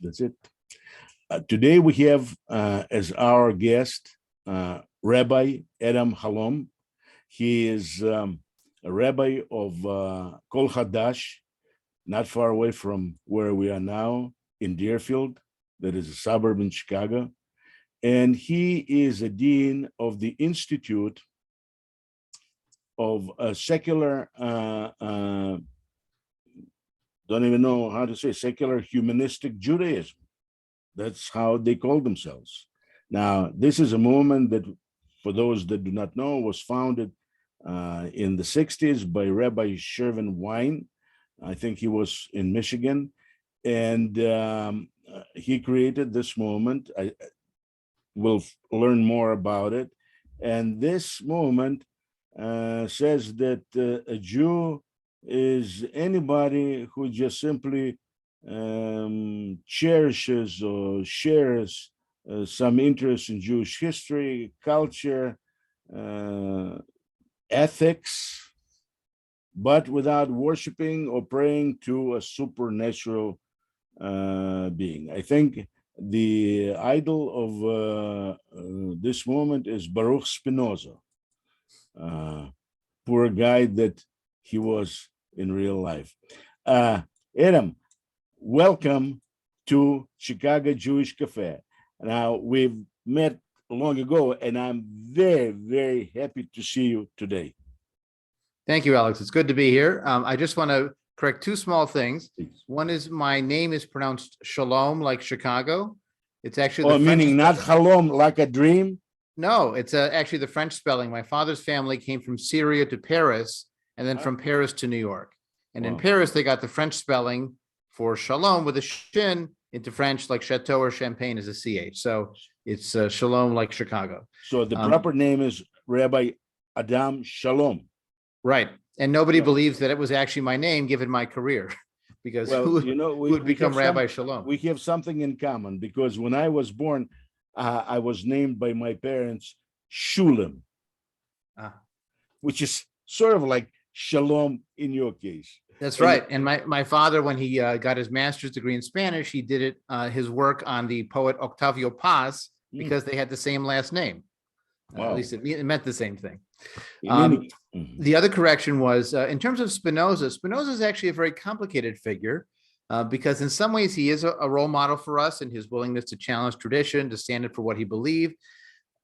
That's it. Today we have as our guest Rabbi Adam Chalom. He is a rabbi of Kol Hadash, not far away from where we are now in Deerfield, that is a suburb in Chicago. And he is a dean of the Institute of Secular, don't even know how to say, Secular Humanistic Judaism. That's how they call themselves. Now, this is a movement that, for those that do not know, was founded in the 60s by Rabbi Shervin Wein. I think he was in Michigan. And he created this movement. We'll learn more about it. And this movement says that a Jew is anybody who just simply cherishes or shares some interest in Jewish history, culture, ethics, but without worshiping or praying to a supernatural being. I think the idol of this movement is Baruch Spinoza, poor guy that he was in real life. Adam, welcome to Chicago Jewish Cafe. Now, we've met long ago, and I'm very, very happy to see you today. Thank you, Alex. It's good to be here. I just want to correct two small things. One is my name is pronounced Shalom, like Chicago. It's actually meaning not Chalom, like a dream? No, it's actually the French spelling. My father's family came from Syria to Paris, and then from Paris to New York. And in Paris, they got the French spelling for Shalom with a shin into French, like Chateau or Champagne is a CH. So it's Shalom, like Chicago. So the proper name is Rabbi Adam Shalom. Right. And nobody believes that it was actually my name, given my career, because who would become Rabbi Shalom? We have something in common, because when I was born, I was named by my parents Shulam, which is sort of like Shalom in your case. That's right. And my father, when he got his master's degree in Spanish, he did it his work on the poet Octavio Paz, because they had the same last name. At least it meant the same thing. The other correction was in terms of Spinoza. Spinoza is actually a very complicated figure because in some ways he is a role model for us in his willingness to challenge tradition, to stand up for what he believed.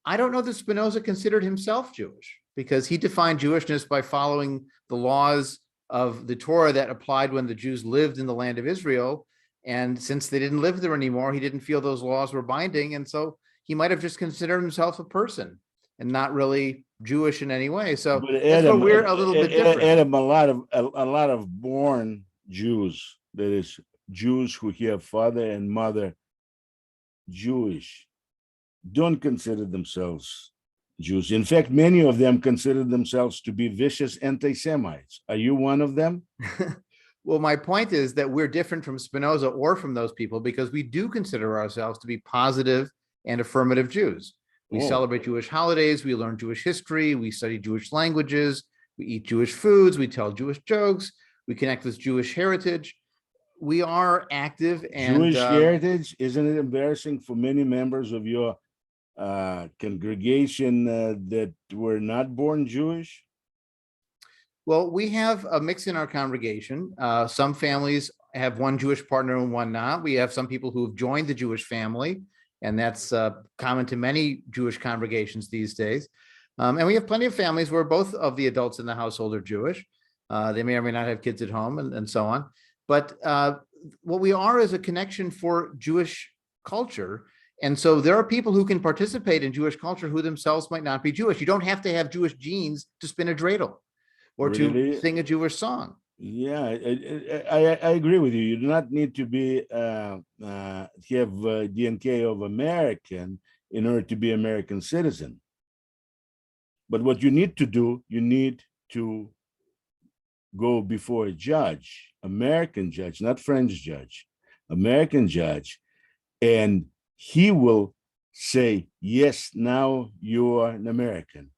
I don't know that Spinoza considered himself Jewish, because he defined Jewishness by following the laws of the Torah that applied when the Jews lived in the land of Israel. And since they didn't live there anymore, he didn't feel those laws were binding. And so he might have just considered himself a person and not really Jewish in any way. So that's where we're a little bit different. Adam, a lot of born Jews, that is, Jews who have father and mother Jewish, don't consider themselves Jews. In fact, many of them consider themselves to be vicious anti-Semites. Are you one of them? Well, my point is that we're different from Spinoza or from those people, because we do consider ourselves to be positive and affirmative Jews. We celebrate Jewish holidays, we learn Jewish history, we study Jewish languages, we eat Jewish foods, we tell Jewish jokes, we connect with Jewish heritage. We are active and Jewish heritage. Isn't it embarrassing for many members of your congregation that were not born Jewish? Well, we have a mix in our congregation. Some families have one Jewish partner and one not. We have some people who have joined the Jewish family, and that's common to many Jewish congregations these days. And we have plenty of families where both of the adults in the household are Jewish. They may or may not have kids at home and so on. But what we are is a connection for Jewish culture. And so there are people who can participate in Jewish culture who themselves might not be Jewish. You don't have to have Jewish genes to spin a dreidel or to sing a Jewish song. Yeah, I agree with you. You do not need to be have DNK of American in order to be American citizen. But what you need to do, you need to go before a judge, American judge, not French judge, American judge, and he will say, yes, now you are an American.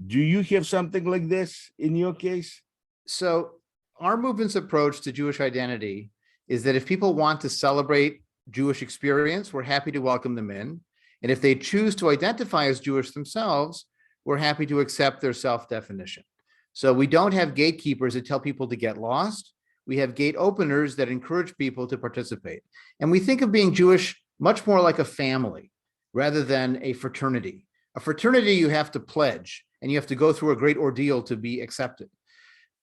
Do you have something like this in your case? So our movement's approach to Jewish identity is that if people want to celebrate Jewish experience, we're happy to welcome them in. And if they choose to identify as Jewish themselves, we're happy to accept their self-definition. So we don't have gatekeepers that tell people to get lost. We have gate openers that encourage people to participate. And we think of being Jewish much more like a family rather than a fraternity. A fraternity, you have to pledge and you have to go through a great ordeal to be accepted.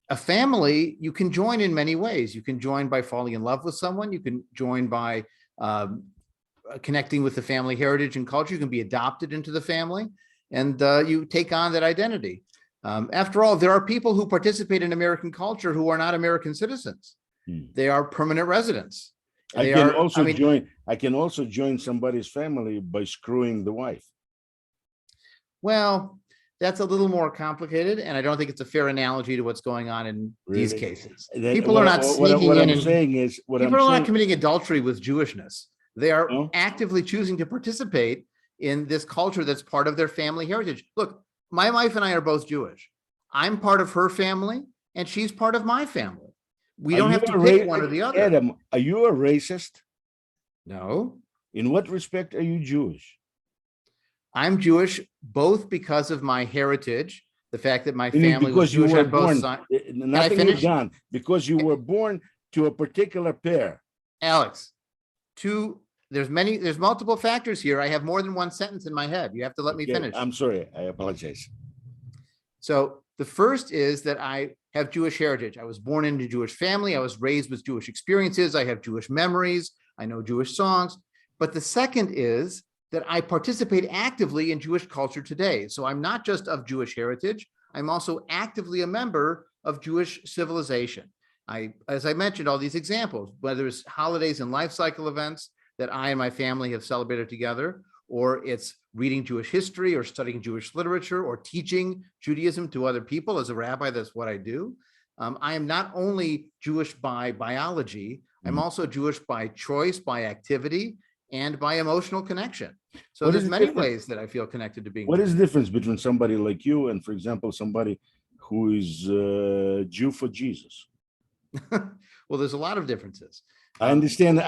A family, you can join in many ways. You can join by falling in love with someone. You can join by connecting with the family heritage and culture. You can be adopted into the family, and you take on that identity. After all, there are people who participate in American culture who are not American citizens. They are permanent residents. I can also join somebody's family by screwing the wife. Well, that's a little more complicated, and I don't think it's a fair analogy to what's going on in these cases. People are not sneaking in. People are not committing adultery with Jewishness. They are actively choosing to participate in this culture that's part of their family heritage. Look, my wife and I are both Jewish. I'm part of her family, and she's part of my family. We don't have to pick one or the other. Adam, are you a racist? No. In what respect are you Jewish? I'm Jewish both because of my heritage, the fact that my family was Jewish on both sides. Nothing is done because you were born to a particular pair. Alex, there's multiple factors here. I have more than one sentence in my head. You have to let me finish. I'm sorry. I apologize. So the first is that I have Jewish heritage. I was born into a Jewish family. I was raised with Jewish experiences. I have Jewish memories. I know Jewish songs. But the second is that I participate actively in Jewish culture today. So I'm not just of Jewish heritage, I'm also actively a member of Jewish civilization. As I mentioned, all these examples, whether it's holidays and life cycle events that I and my family have celebrated together, or it's reading Jewish history or studying Jewish literature or teaching Judaism to other people. As a rabbi, that's what I do. I am not only Jewish by biology, I'm also Jewish by choice, by activity, and by emotional connection. So there's many ways that I feel connected to being What is the difference between somebody like you and, for example, somebody who is Jew for Jesus? Well, there's a lot of differences. I understand,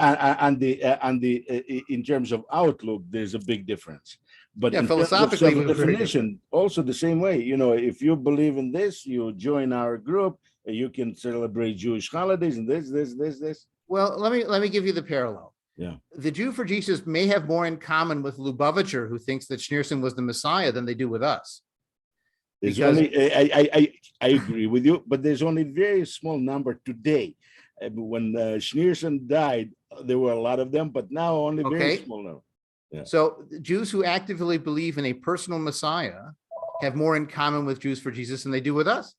in terms of outlook, there's a big difference. But in philosophically, terms of definition, also the same way. You know, if you believe in this, you join our group. You can celebrate Jewish holidays and this. Well, let me give you the parallel. Yeah. The Jew for Jesus may have more in common with Lubavitcher, who thinks that Schneerson was the Messiah, than they do with us. I agree with you, but there's only a very small number today. When Schneerson died, there were a lot of them, but now only very small number. Yeah. So Jews who actively believe in a personal Messiah have more in common with Jews for Jesus than they do with us,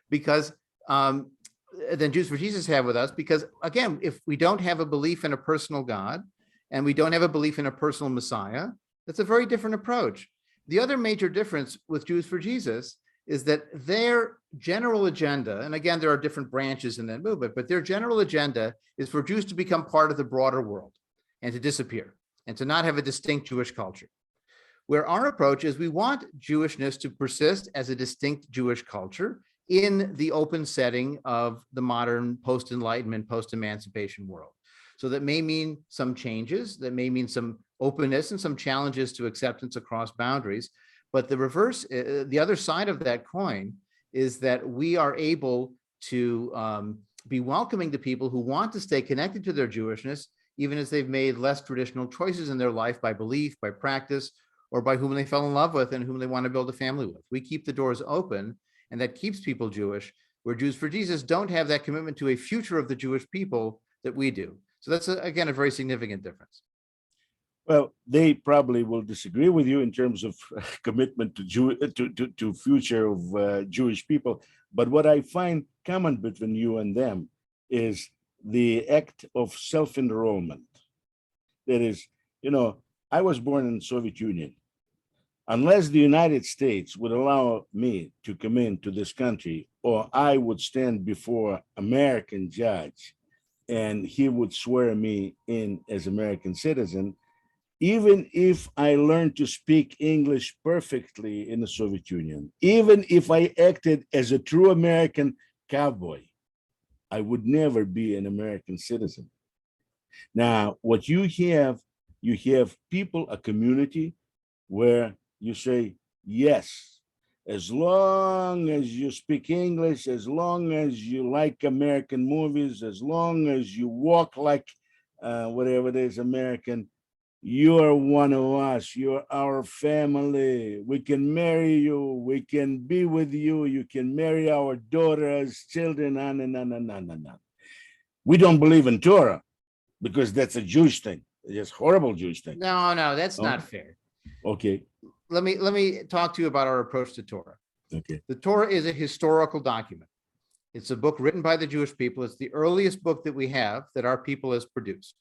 because than Jews for Jesus have with us. Because again, if we don't have a belief in a personal God and we don't have a belief in a personal Messiah, that's a very different approach. The other major difference with Jews for Jesus is that their general agenda, and again, there are different branches in that movement, but their general agenda is for Jews to become part of the broader world and to disappear and to not have a distinct Jewish culture. Where our approach is we want Jewishness to persist as a distinct Jewish culture in the open setting of the modern post-Enlightenment, post-emancipation world. So that may mean some changes, that may mean some openness and some challenges to acceptance across boundaries. But the reverse, the other side of that coin is that we are able to be welcoming to people who want to stay connected to their Jewishness, even as they've made less traditional choices in their life by belief, by practice, or by whom they fell in love with and whom they want to build a family with. We keep the doors open, and that keeps people Jewish, where Jews for Jesus don't have that commitment to a future of the Jewish people that we do. So that's, again, a very significant difference. Well, they probably will disagree with you in terms of commitment to future of Jewish people. But what I find common between you and them is the act of self-enrollment. That is, you know, I was born in the Soviet Union. Unless the United States would allow me to come into this country, or I would stand before American judge and he would swear me in as American citizen, even if I learned to speak English perfectly in the Soviet Union, even if I acted as a true American cowboy, I would never be an American citizen. Now, what you have people, a community where you say, yes, as long as you speak English, as long as you like American movies, as long as you walk like whatever it is, American, you are one of us. You're our family. We can marry you. We can be with you. You can marry our daughters, children, on and on and on and on. We don't believe in Torah because that's a Jewish thing. It's a horrible Jewish thing. No, that's Oh. not fair. Okay. Let me talk to you about our approach to Torah. Okay. The Torah is a historical document. It's a book written by the Jewish people. It's the earliest book that we have that our people has produced.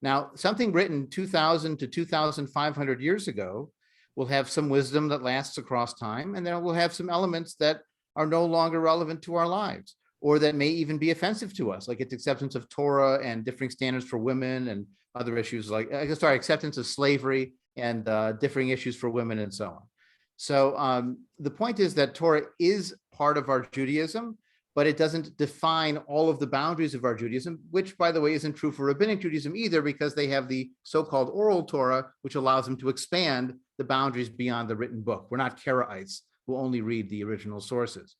Now, something written 2,000 to 2,500 years ago will have some wisdom that lasts across time, and then we'll have some elements that are no longer relevant to our lives, or that may even be offensive to us, like its acceptance of Torah and differing standards for women and other issues like, acceptance of slavery and differing issues for women and so on. So the point is that Torah is part of our Judaism, but it doesn't define all of the boundaries of our Judaism, which, by the way, isn't true for Rabbinic Judaism either, because they have the so-called oral Torah, which allows them to expand the boundaries beyond the written book. We're not Karaites who only read the original sources.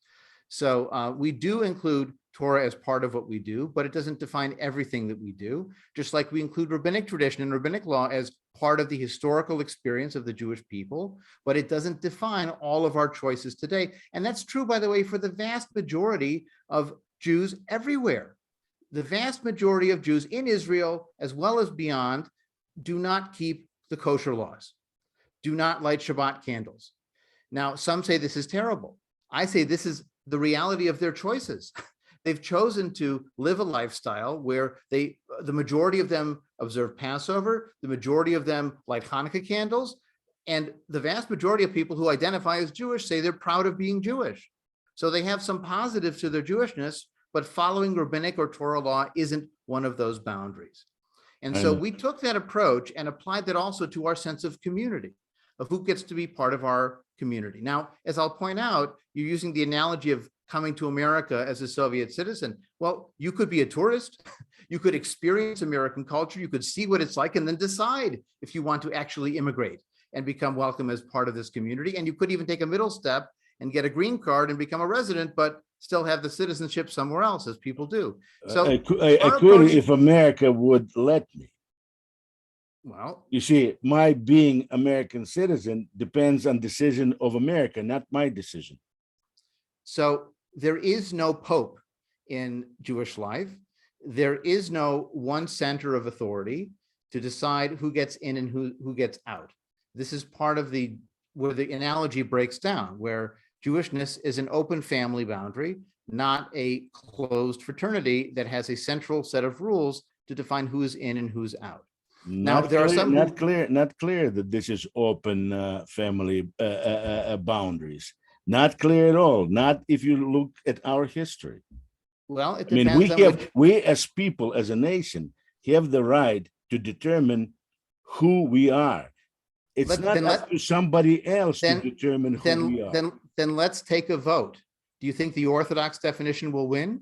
So we do include Torah as part of what we do, but it doesn't define everything that we do, just like we include rabbinic tradition and rabbinic law as part of the historical experience of the Jewish people, but it doesn't define all of our choices today. And that's true, by the way, for the vast majority of Jews everywhere. The vast majority of Jews in Israel, as well as beyond, do not keep the kosher laws, do not light Shabbat candles. Now, some say this is terrible. I say this is the reality of their choices. They've chosen to live a lifestyle where the majority of them observe Passover, the majority of them light Hanukkah candles, and the vast majority of people who identify as Jewish say they're proud of being Jewish. So they have some positives to their Jewishness, but following rabbinic or Torah law isn't one of those boundaries. And so we took that approach and applied that also to our sense of community, of who gets to be part of our community. Now, as I'll point out, you're using the analogy of coming to America as a Soviet citizen. Well, you could be a tourist, you could experience American culture, you could see what it's like, and then decide if you want to actually immigrate and become welcome as part of this community. And you could even take a middle step and get a green card and become a resident, but still have the citizenship somewhere else, as people do. So I could if America would let me. Well, you see, my being American citizen depends on decision of America, not my decision. So there is no pope in Jewish life. There is no one center of authority to decide who gets in and who gets out. This is part of where the analogy breaks down, where Jewishness is an open family boundary, not a closed fraternity that has a central set of rules to define who is in and who's out. Now, there are some not clear that this is open family boundaries. Not clear at all. Not if you look at our history. Well, it depends. We as people, as a nation, have the right to determine who we are. It's not up to somebody else to determine who we are. Then let's take a vote. Do you think the Orthodox definition will win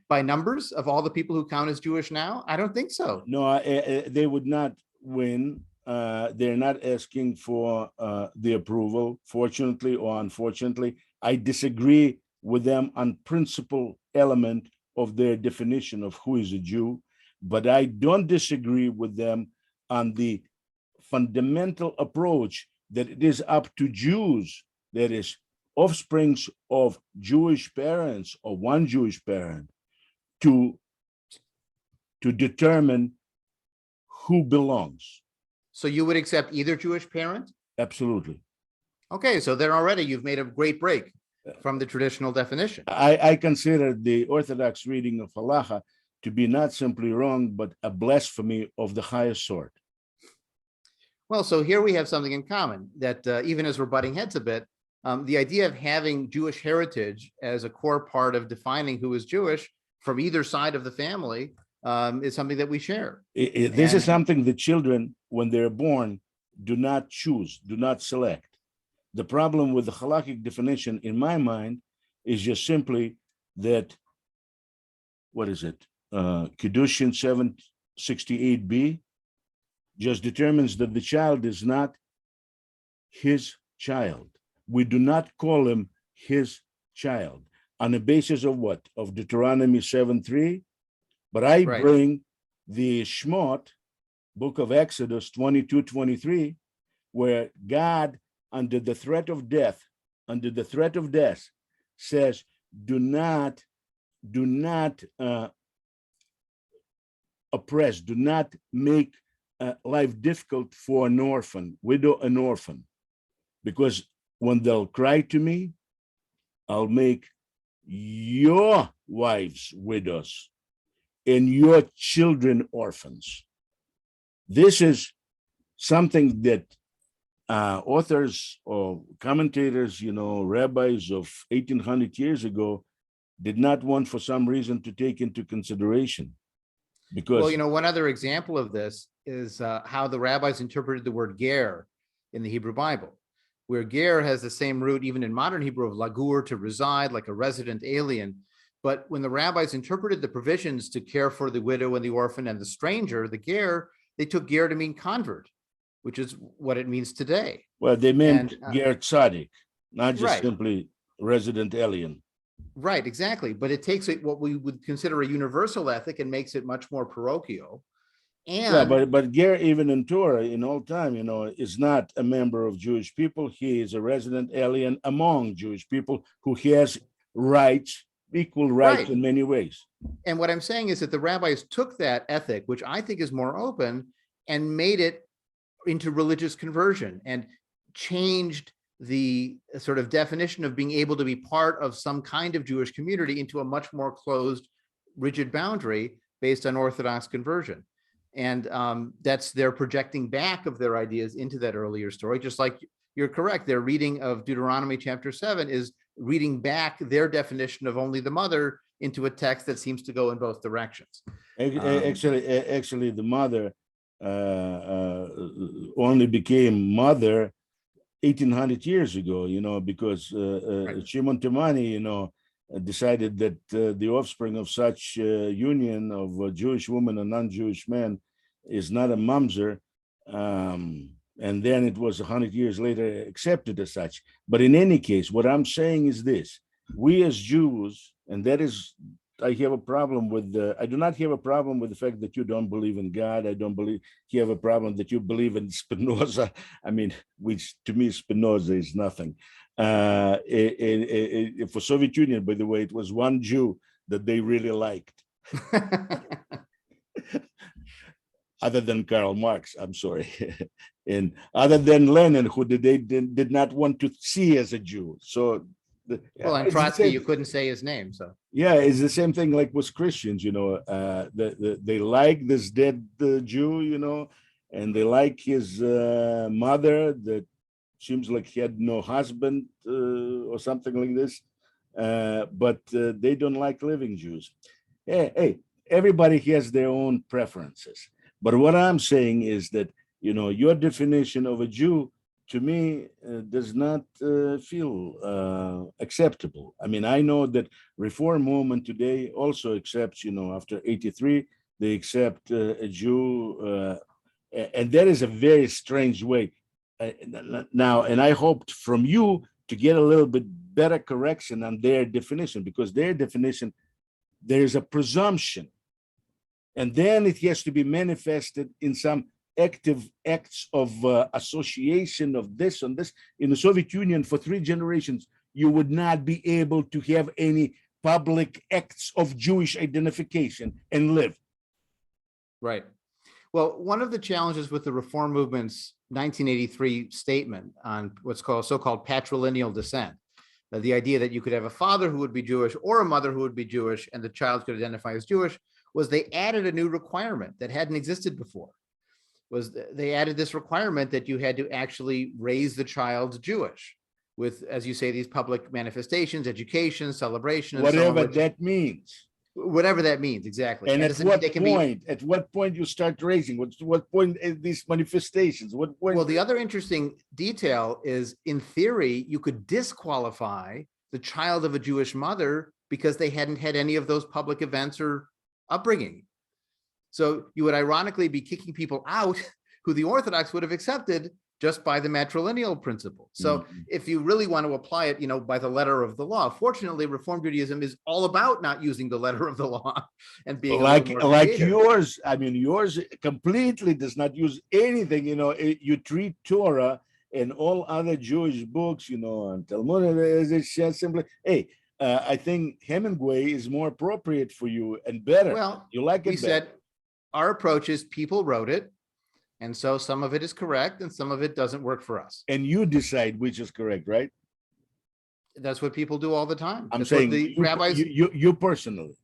by numbers of all the people who count as Jewish now? I don't think so. No, they would not win. They're not asking for the approval, fortunately or unfortunately. I disagree with them on principal element of their definition of who is a Jew, but I don't disagree with them on the fundamental approach that it is up to Jews, that is offsprings of Jewish parents or one Jewish parent, to determine who belongs. So you would accept either Jewish parent? Absolutely. Okay, so then already you've made a great break from the traditional definition. I consider the Orthodox reading of halacha to be not simply wrong, but a blasphemy of the highest sort. Well, so here we have something in common, that even as we're butting heads a bit, the idea of having Jewish heritage as a core part of defining who is Jewish from either side of the family is something that we share. This is something the children, when they're born, do not choose, do not select. The problem with the halakhic definition, in my mind, is just simply that, what is it? Kiddushin 68b just determines that the child is not his child. We do not call him his child on the basis of what? Of Deuteronomy 7:3. But I bring the Shmot, book of Exodus 22:23, where God, under the threat of death, says, do not oppress, do not make life difficult for an orphan, widow and orphan, because when they'll cry to me, I'll make your wives widows and your children orphans. This is something that authors or commentators, rabbis of 1800 years ago did not want for some reason to take into consideration. Because, well, one other example of this is how the rabbis interpreted the word ger in the Hebrew Bible, where ger has the same root even in modern Hebrew of lagur, to reside, like a resident alien. But when the rabbis interpreted the provisions to care for the widow and the orphan and the stranger, the ger, they took ger to mean convert, which is what it means today. Well, they meant ger tzaddik, not just right. simply resident alien. Right, exactly. But it takes it what we would consider a universal ethic and makes it much more parochial. And yeah, but ger, even in Torah, in old time, is not a member of Jewish people. He is a resident alien among Jewish people who has rights, equal rights in many ways. And what I'm saying is that the rabbis took that ethic, which I think is more open, and made it into religious conversion and changed the sort of definition of being able to be part of some kind of Jewish community into a much more closed, rigid boundary based on Orthodox conversion. And that's their projecting back of their ideas into that earlier story, just like you're correct. Their reading of Deuteronomy chapter 7 is reading back their definition of only the mother into a text that seems to go in both directions. Actually, the mother only became mother 1800 years ago, because Shimon Temani, decided that the offspring of such union of a Jewish woman and non-Jewish man is not a mamzer, and then it was 100 years later accepted as such. But in any case, what I'm saying is this: we as Jews, and that is, I have a problem with I do not have a problem with the fact that you don't believe in God. I don't believe you have a problem that you believe in Spinoza. I mean, which to me, Spinoza is nothing. For Soviet Union, by the way, it was one Jew that they really liked. Other than Karl Marx, I'm sorry. And other than Lenin, who they did not want to see as a Jew. So, well, and Trotsky, you couldn't say his name. So yeah, it's the same thing like with Christians, they like this dead Jew, and they like his mother that seems like he had no husband or something like this, but they don't like living Jews. Hey, everybody has their own preferences. But what I'm saying is that, your definition of a Jew, to me, does not feel acceptable. I mean, I know that Reform movement today also accepts, after 83, they accept a Jew, and that is a very strange way. Now, and I hoped from you to get a little bit better correction on their definition, because their definition, there's a presumption, and then it has to be manifested in some active acts of association of this and this. In the Soviet Union, for 3 generations, you would not be able to have any public acts of Jewish identification and live. Right. Well, one of the challenges with the Reform movement's 1983 statement on what's called so-called patrilineal descent, the idea that you could have a father who would be Jewish or a mother who would be Jewish and the child could identify as Jewish, was they added a new requirement that hadn't existed before. They added this requirement that you had to actually raise the child Jewish with, as you say, these public manifestations, education, celebration, and whatever so on, that means. Whatever that means, exactly. And at what point you start raising? What point these manifestations? What point? Well, the other interesting detail is, in theory, you could disqualify the child of a Jewish mother because they hadn't had any of those public events or upbringing. So you would ironically be kicking people out who the Orthodox would have accepted just by the matrilineal principle. So if you really want to apply it, by the letter of the law, fortunately, Reform Judaism is all about not using the letter of the law and being like creative. yours. I mean, yours completely does not use anything. You treat Torah and all other Jewish books, and Talmud is just simply, hey, I think Hemingway is more appropriate for you and better. Well, you like it we better. said our approach is people wrote it. And so some of it is correct and some of it doesn't work for us. And you decide which is correct, right? That's what people do all the time. I'm That's saying the rabbis. You personally.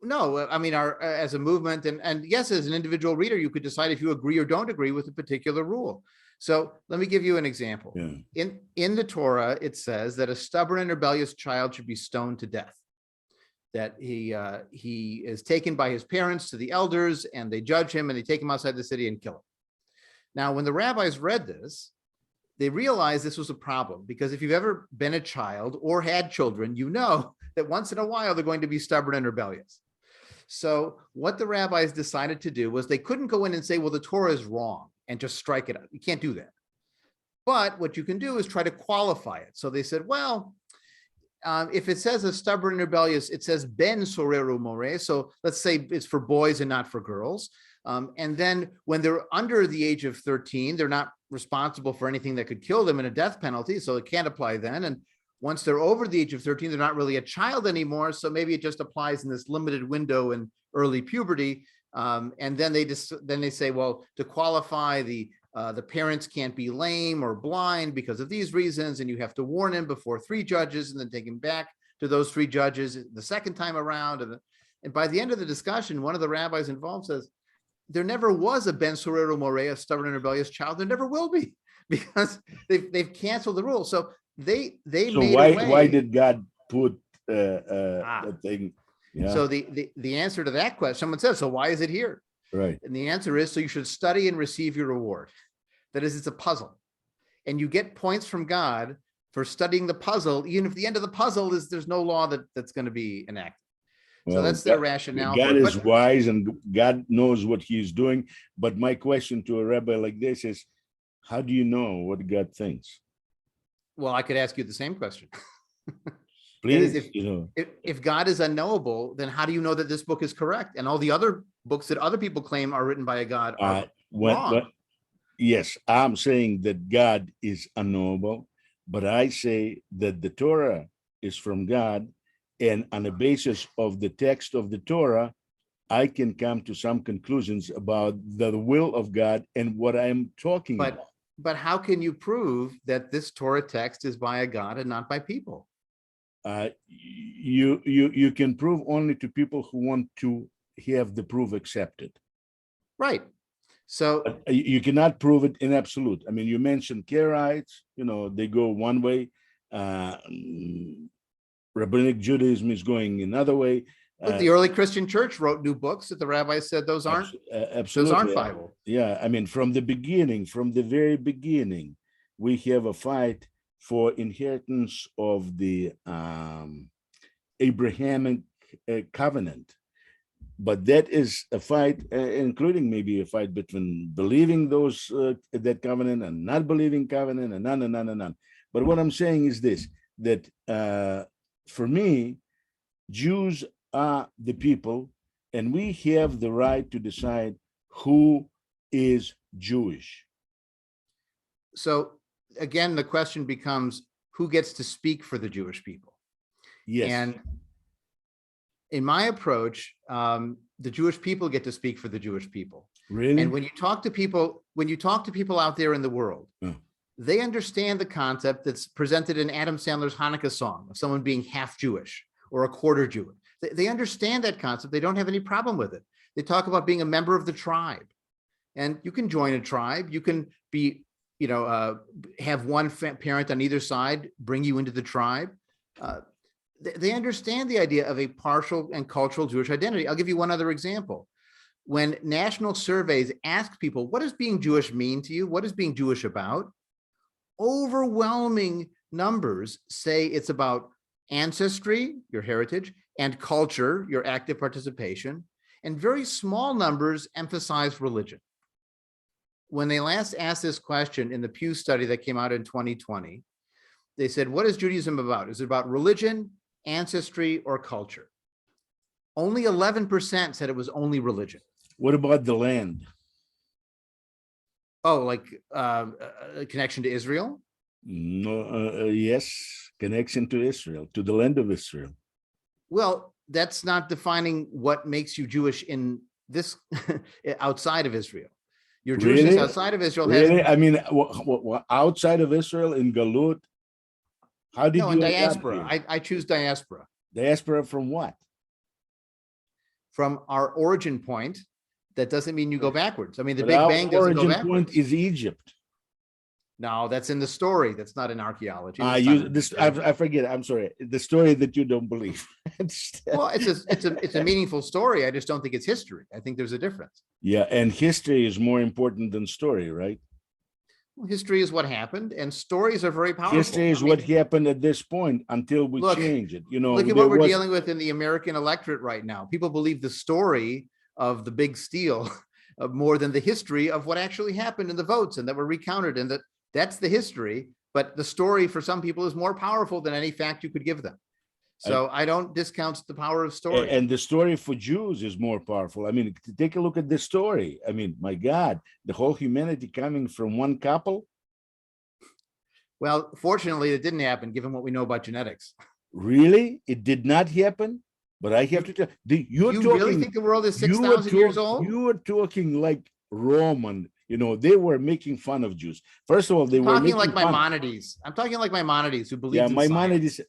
No, I mean, as a movement and yes, as an individual reader, you could decide if you agree or don't agree with a particular rule. So let me give you an example. Yeah. In the Torah, it says that a stubborn and rebellious child should be stoned to death. That he is taken by his parents to the elders and they judge him and they take him outside the city and kill him. Now, when the rabbis read this, they realized this was a problem because if you've ever been a child or had children, you know that once in a while they're going to be stubborn and rebellious. So what the rabbis decided to do was they couldn't go in and say, well, the Torah is wrong and just strike it out. You can't do that. But what you can do is try to qualify it. So they said, well, if it says a stubborn and rebellious, it says ben soreru more. So let's say it's for boys and not for girls. And then when they're under the age of 13, they're not responsible for anything that could kill them in a death penalty. So it can't apply then. And once they're over the age of 13, they're not really a child anymore. So maybe it just applies in this limited window in early puberty. And then they say, well, to qualify, the parents can't be lame or blind because of these reasons. And you have to warn him before 3 judges and then take him back to those 3 judges the second time around. And by the end of the discussion, one of the rabbis involved says, there never was a Ben Soreru More, a stubborn and rebellious child. There never will be because they've canceled the rule. So they So made why did God put that thing? Yeah. So the answer to that question, someone says, so why is it here? Right. And the answer is, so you should study and receive your reward. That is, it's a puzzle. And you get points from God for studying the puzzle, even if the end of the puzzle is there's no law that's going to be enacted. Well, so that's their rationale. God is wise and God knows what he's doing. But my question to a rabbi like this is, how do you know what God thinks? Well, I could ask you the same question. Please, if God is unknowable, then how do you know that this book is correct? And all the other books that other people claim are written by a God are wrong. Yes, I'm saying that God is unknowable, but I say that the Torah is from God. And on the basis of the text of the Torah, I can come to some conclusions about the will of God and what I'm talking about. But how can you prove that this Torah text is by a God and not by people? You can prove only to people who want to have the proof accepted. Right. So you cannot prove it in absolute. I mean, you mentioned Karaites, they go one way. Rabbinic Judaism is going another way. But the early Christian church wrote new books that the rabbis said those aren't Bible. Yeah, I mean, from the very beginning, we have a fight for inheritance of the Abrahamic covenant. But that is a fight, including maybe a fight between believing that covenant and not believing covenant and on. But what I'm saying is this, that for me, Jews are the people, and we have the right to decide who is Jewish. So again, the question becomes, who gets to speak for the Jewish people? Yes. And in my approach, the Jewish people get to speak for the Jewish people. Really? And when you talk to people out there in the world, they understand the concept that's presented in Adam Sandler's Hanukkah song of someone being half Jewish or a quarter Jewish. They understand that concept. They don't have any problem with it. They talk about being a member of the tribe. And you can join a tribe. You can be, have one parent on either side bring you into the tribe. They understand the idea of a partial and cultural Jewish identity. I'll give you one other example. When national surveys ask people, what does being Jewish mean to you? What is being Jewish about? Overwhelming numbers say it's about ancestry, your heritage, and culture, your active participation, and very small numbers emphasize religion. When they last asked this question in the Pew study that came out in 2020, they said, what is Judaism about? Is it about religion, ancestry, or culture? Only 11% said it was only religion. What about the land? Oh, like a connection to Israel? No, yes, connection to Israel, to the land of Israel. Well, that's not defining what makes you Jewish in this outside of Israel. Your Jewishness Really? outside of Israel Really? has I mean, outside of Israel, in Galut, how did no you in end up diaspora. here? I choose diaspora Diaspora from what? from our origin point. That doesn't mean you go backwards. I mean, the But Big our Bang doesn't go origin backwards. point is Egypt. No, that's in the story. That's not in archaeology. That's not You in this history. I forget. I'm sorry. The story that you don't believe. Well, it's a meaningful story. I just don't think it's history. I think there's a difference. Yeah, and history is more important than story, right? Well, history is what happened, and stories are very powerful. History is what happened at this point until we Look, change it. You know, look at there what we're was- dealing with in the American electorate right now. People believe the story of the big steal more than the history of what actually happened in the votes and that were recounted, and that's the history. But the story for some people is more powerful than any fact you could give them. So I don't discount the power of story. And the story for Jews is more powerful. I mean, take a look at the story. I mean, my God, the whole humanity coming from one couple. Well, fortunately, it didn't happen, given what we know about genetics. Really? It did not happen? But I have to tell you, You really think the world is 6,000 years old? You were talking like Roman. You know, they were making fun of Jews. First of all, they were talking making like fun. Maimonides. I'm talking like Maimonides, who believes Yeah, in Maimonides.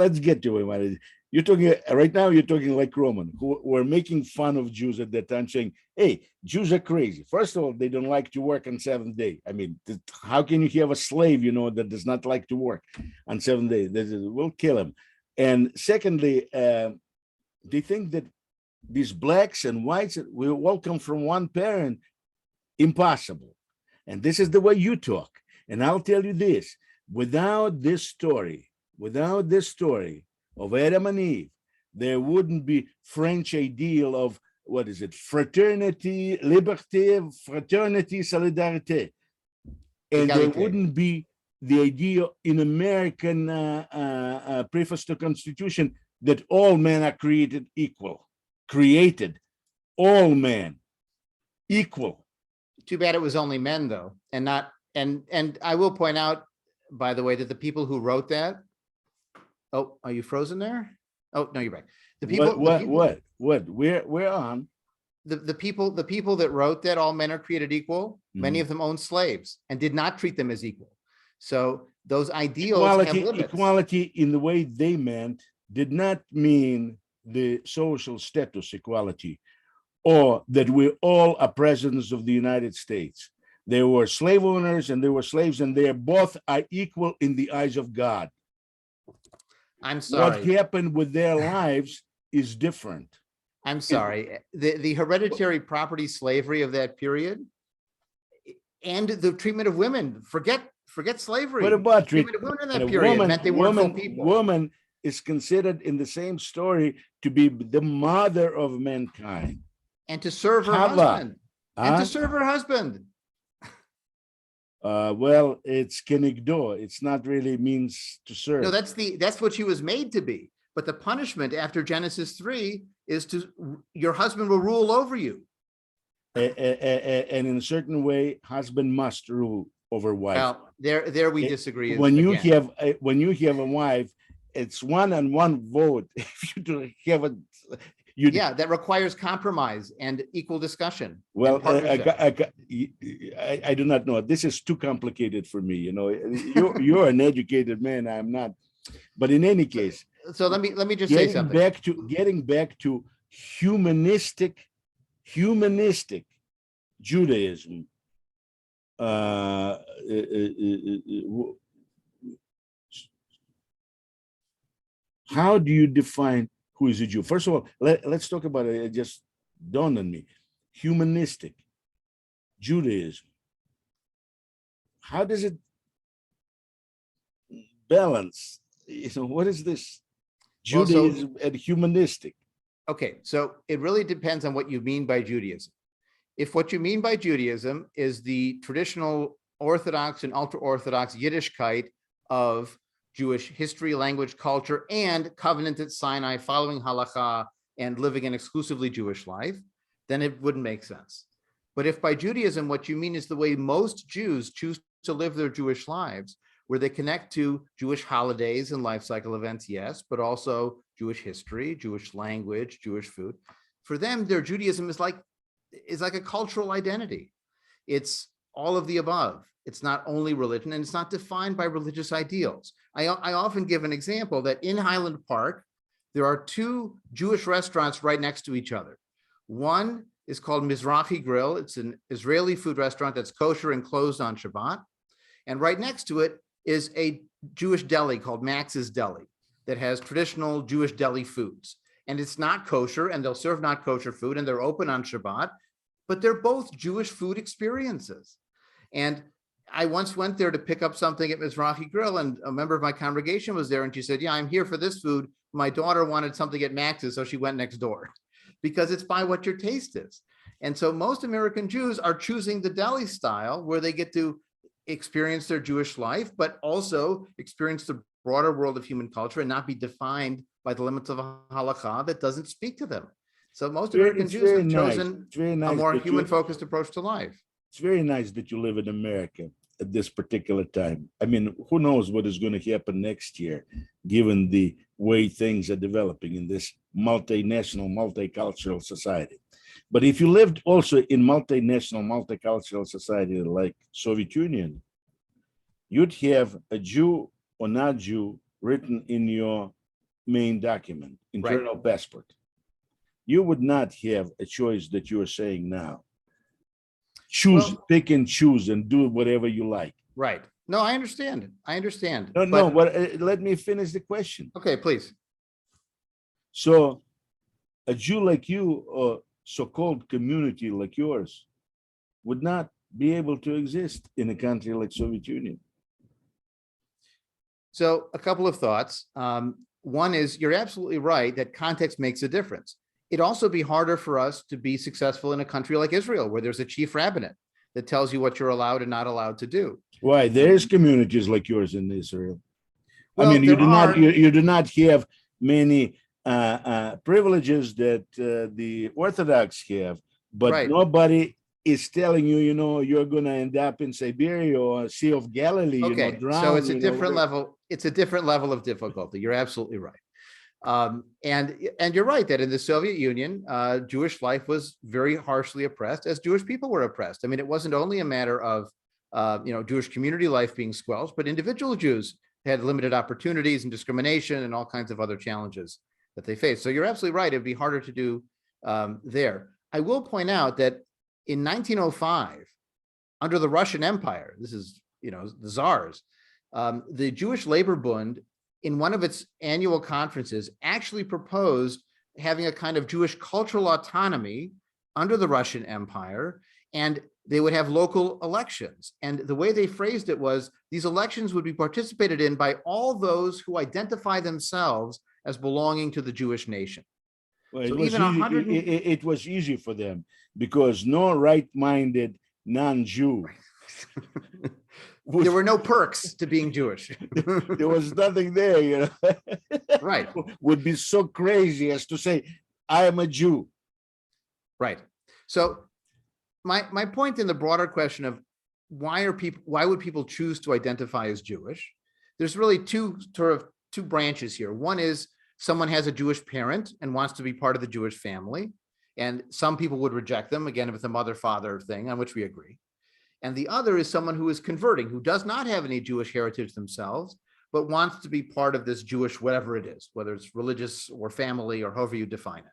Let's get to Maimonides. You're talking right now. You're talking like Roman, who were making fun of Jews at that time, saying, "Hey, Jews are crazy. First of all, they don't like to work on seventh day. I mean, how can you have a slave, you know, that does not like to work on seventh day? We'll kill him." And secondly, they think that these blacks and whites we all come from one parent. Impossible. And this is the way you talk. And I'll tell you this: without this story of Adam and Eve, there wouldn't be French ideal of what is it? Fraternity, liberté, fraternity, solidarité. And there wouldn't be the idea in American preface to Constitution that all men are created equal. Created, all men equal. Too bad it was only men, though, and not and I will point out, by the way, that the people who wrote that. Oh, are you frozen there? Oh, no, you're back. The people. What? We're on. The people that wrote that all men are created equal. Many of them owned slaves and did not treat them as equal. So those ideals have limits. Equality in the way they meant did not mean the social status equality, or that we all are presidents of the United States. There were slave owners and there were slaves, and they both are equal in the eyes of God. I'm sorry. What happened with their lives is different. I'm sorry. The hereditary property slavery of that period and the treatment of women. Forget slavery. What about treatment of women in that period? Meant they weren't full people. Woman is considered in the same story to be the mother of mankind. And to serve her husband. And to serve her husband. Well, it's kenigdo. It's not really means to serve. No, that's what she was made to be. But the punishment after Genesis 3 is your husband will rule over you. And in a certain way, husband must rule over wife. Well, there we disagree. When you have a wife, it's 1-on-1 vote. If you don't have a that requires compromise and equal discussion. Well, I do not know. This is too complicated for me. You know, you're an educated man. I'm not. But in any case, so let me just say something. Getting back to humanistic Judaism. How do you define who is a Jew? First of all, let's talk about it. It just dawned on me. Humanistic Judaism. How does it balance? You know, what is this Judaism and humanistic? Okay, so it really depends on what you mean by Judaism. If what you mean by Judaism is the traditional Orthodox and ultra-Orthodox Yiddishkeit of Jewish history, language, culture, and covenant at Sinai, following halakha and living an exclusively Jewish life, then it wouldn't make sense. But if by Judaism, what you mean is the way most Jews choose to live their Jewish lives, where they connect to Jewish holidays and life cycle events, yes, but also Jewish history, Jewish language, Jewish food. For them, their Judaism is like a cultural identity. It's all of the above. It's not only religion, and it's not defined by religious ideals. I often give an example that in Highland Park, there are two Jewish restaurants right next to each other. One is called Mizrahi Grill. It's an Israeli food restaurant that's kosher and closed on Shabbat. And right next to it is a Jewish deli called Max's Deli that has traditional Jewish deli foods. And it's not kosher, and they'll serve not kosher food, and they're open on Shabbat, but they're both Jewish food experiences. And I once went there to pick up something at Mizrahi Grill, and a member of my congregation was there, and she said, yeah, I'm here for this food. My daughter wanted something at Max's, so she went next door, because it's by what your taste is. And so most American Jews are choosing the deli style, where they get to experience their Jewish life, but also experience the broader world of human culture and not be defined by the limits of a halakha that doesn't speak to them. So most American Jews have chosen a more human-focused approach to life. It's very nice that you live in America at this particular time. I mean, who knows what is going to happen next year, given the way things are developing in this multinational, multicultural society. But if you lived also in multinational, multicultural society like Soviet Union, you'd have a Jew or not Jew written in your main document, internal passport. You would not have a choice that you are saying now. Pick and choose and do whatever you like. Right. No, I understand. Let me finish the question. Okay, please. So a Jew like you, or so-called community like yours, would not be able to exist in a country like Soviet Union. So a couple of thoughts. One is, you're absolutely right that context makes a difference. It'd also be harder for us to be successful in a country like Israel, where there's a chief rabbinate that tells you what you're allowed and not allowed to do. Why? There's communities like yours in Israel. Well, I mean, you do not have many privileges that the Orthodox have, but nobody is telling you, you're going to end up in Siberia or Sea of Galilee. Okay, drown, so it's a different level. It's a different level of difficulty. You're absolutely right. And you're right that in the Soviet Union, Jewish life was very harshly oppressed, as Jewish people were oppressed. I mean, it wasn't only a matter of, Jewish community life being squelched, but individual Jews had limited opportunities and discrimination and all kinds of other challenges that they faced. So you're absolutely right. It'd be harder to do there. I will point out that in 1905, under the Russian Empire, this is, the czars, the Jewish Labor Bund, in one of its annual conferences, actually proposed having a kind of Jewish cultural autonomy under the Russian Empire, and they would have local elections. And the way they phrased it was, these elections would be participated in by all those who identify themselves as belonging to the Jewish nation. Well, it was easy for them, because no right-minded non-Jew there were no perks to being Jewish. There was nothing there, Right. Would be so crazy as to say, I am a Jew. Right. So my point in the broader question of why would people choose to identify as Jewish? There's really two branches here. One is someone has a Jewish parent and wants to be part of the Jewish family. And some people would reject them, again, if it's a mother-father thing, on which we agree. And the other is someone who is converting, who does not have any Jewish heritage themselves, but wants to be part of this Jewish, whatever it is, whether it's religious or family or however you define it.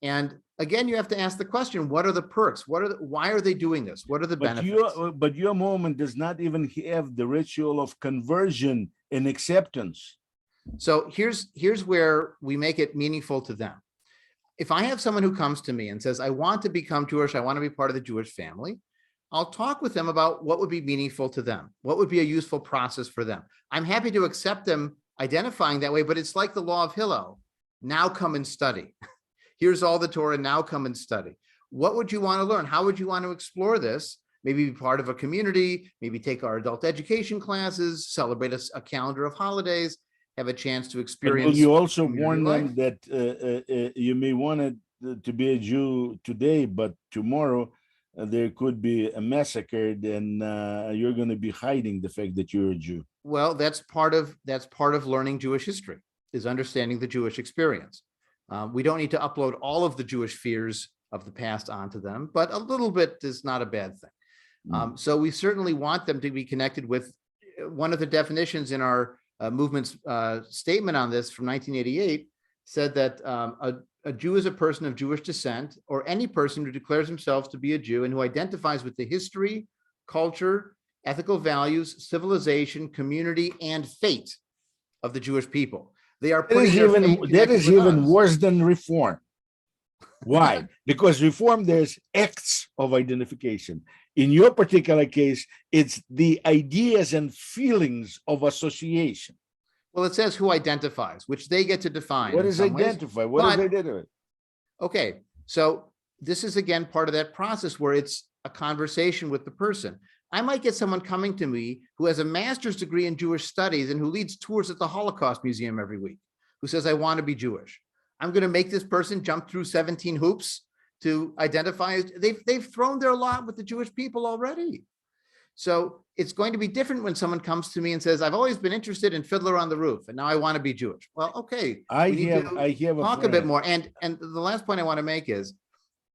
And again, you have to ask the question, what are the perks? Why are they doing this? What are the benefits? But your movement does not even have the ritual of conversion and acceptance. So here's where we make it meaningful to them. If I have someone who comes to me and says, I want to become Jewish, I want to be part of the Jewish family, I'll talk with them about what would be meaningful to them, what would be a useful process for them. I'm happy to accept them identifying that way, but it's like the law of Hillel. Now come and study. Here's all the Torah, now come and study. What would you want to learn? How would you want to explore this? Maybe be part of a community, maybe take our adult education classes, celebrate a calendar of holidays, have a chance to experience. But will you also warn them that you may want to be a Jew today, but tomorrow there could be a massacre, and you're going to be hiding the fact that you're a Jew? Well, that's part of learning Jewish history, is understanding the Jewish experience. We don't need to upload all of the Jewish fears of the past onto them, but a little bit is not a bad thing. So we certainly want them to be connected with one of the definitions in our movement's statement on this from 1988 said that a Jew is a person of Jewish descent, or any person who declares himself to be a Jew and who identifies with the history, culture, ethical values, civilization, community, and fate of the Jewish people. They are that is even worse than reform. Why? Because reform, there's acts of identification. In your particular case, it's the ideas and feelings of association. Well, it says who identifies, which they get to define. What is identify? What is identify? Okay, so this is again part of that process where it's a conversation with the person. I might get someone coming to me who has a master's degree in Jewish studies and who leads tours at the Holocaust Museum every week, who says, I want to be Jewish. I'm going to make this person jump through 17 hoops to identify. They've thrown their lot with the Jewish people already. So it's going to be different when someone comes to me and says, I've always been interested in Fiddler on the Roof, and now I want to be Jewish. Well, okay. I have talk a bit more. And the last point I want to make is,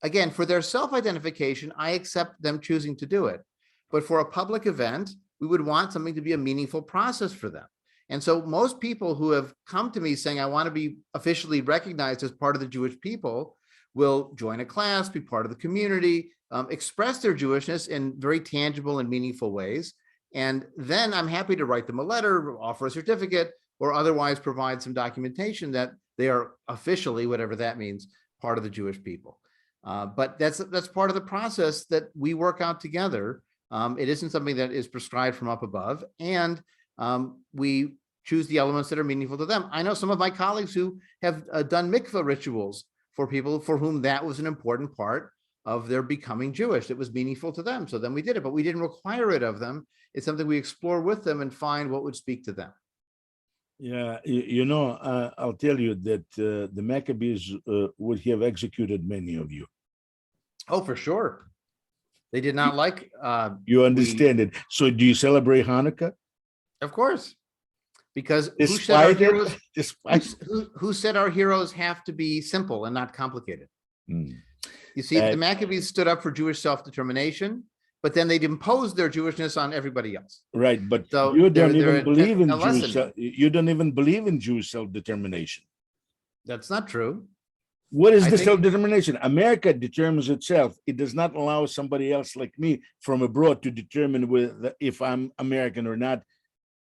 again, for their self-identification, I accept them choosing to do it. But for a public event, we would want something to be a meaningful process for them. And so most people who have come to me saying, I want to be officially recognized as part of the Jewish people, will join a class, be part of the community, express their Jewishness in very tangible and meaningful ways. And then I'm happy to write them a letter, offer a certificate, or otherwise provide some documentation that they are officially, whatever that means, part of the Jewish people. But that's part of the process that we work out together. It isn't something that is prescribed from up above. And we choose the elements that are meaningful to them. I know some of my colleagues who have done mikveh rituals for people for whom that was an important part of their becoming Jewish. It was meaningful to them. So then we did it, but we didn't require it of them. It's something we explore with them and find what would speak to them. Yeah, I'll tell you that the Maccabees would have executed many of you. Oh, for sure. They did not like. You understand it. So do you celebrate Hanukkah? Of course. Because who said our heroes have to be simple and not complicated? You see, the Maccabees stood up for Jewish self-determination, but then they'd imposed their Jewishness on everybody else. Right, but so you don't even believe in Jewish. You don't even believe in Jewish self-determination. That's not true. What is the self-determination? America determines itself. It does not allow somebody else like me from abroad to determine if I'm American or not.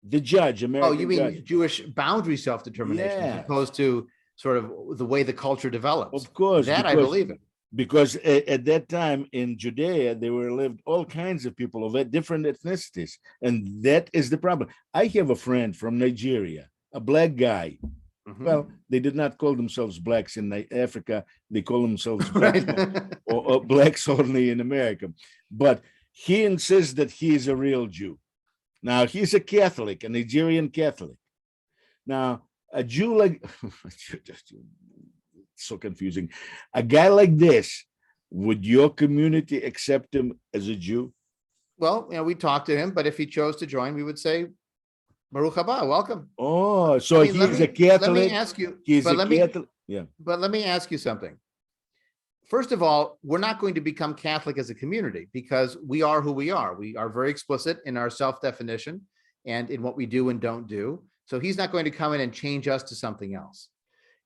The judge, American. Oh, you mean judge. Jewish boundary self-determination, as opposed to sort of the way the culture develops. Of course, I believe in. Because at that time in Judea, there lived all kinds of people of different ethnicities, and that is the problem. I have a friend from Nigeria, a black guy. Mm-hmm. Well, they did not call themselves blacks in Africa; they call themselves blacks or blacks only in America. But he insists that he is a real Jew. Now, he's a Catholic, a Nigerian Catholic. Now, a Jew like, so confusing. A guy like this, would your community accept him as a Jew? Well, we talked to him, but if he chose to join, we would say, Baruch haba, welcome. Oh, so he's a Catholic. Let me ask you, but let me ask you something. First of all, we're not going to become Catholic as a community because we are who we are. We are very explicit in our self-definition and in what we do and don't do. So he's not going to come in and change us to something else.